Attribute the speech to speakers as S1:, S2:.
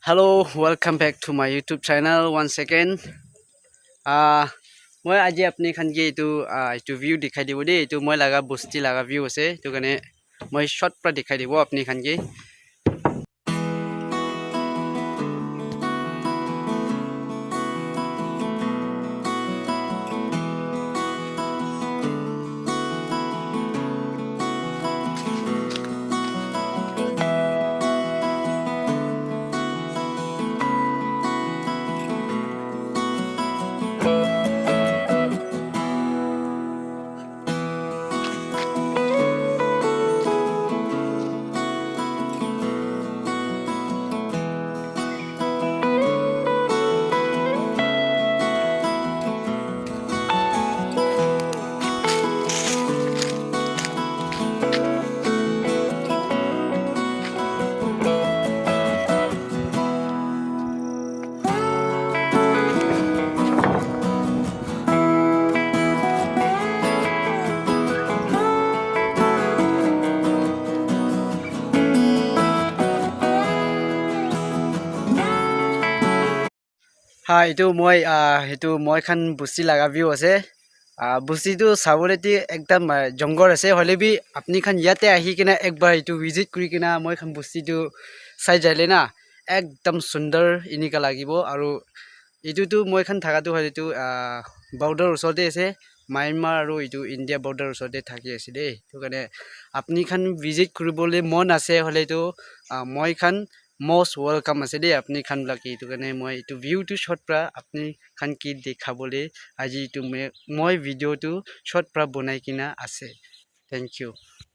S1: Hello, welcome back to my YouTube channel once again. Uh, মই আজি আপুনি খান কি এইটো ভিউ দেখাই দিব দেই এইটো মই লাগা বস্তি লাগা ভিউ আছে এইটো কাৰণে মই শৰ্ট পৰা দেখাই দিব আপুনি খান কি এইটো মই খান বস্তি লাগা ভিউ আছে বস্তিটো চাবলেতি একদম জংঘল আছে হলে বি আপনি খান ইয়াতে আহি কিনা একবাৰ এইটো ভিজিট কৰি কিনা মই খান বস্তিটো চাই যাইলে না একদম সুন্দৰ ইনিকা লাগিব আৰু এইটোতো মই খান থাকাটো হয় এইটো বৰ্ডাৰ ওচৰতে আছে মায়ানমাৰ আৰু এইটো ইণ্ডিয়া বৰ্ডাৰ ওচৰতে থাকি আছে দেই সেইটো কাৰণে আপুনি খান ভিজিট কৰিবলৈ মন আছে হলেতো মই খান most welcome আছে দেই আপুনি খান বিলাকে এইটো কাৰণে মই এইটো ভিউটো শ্বৰ্ট পৰা আপুনি খান কি দেখাবলৈ আজি এইটো মই ভিডিঅ'টো শ্বৰ্ট পৰা বনাই কিনা আছে থেংক ইউ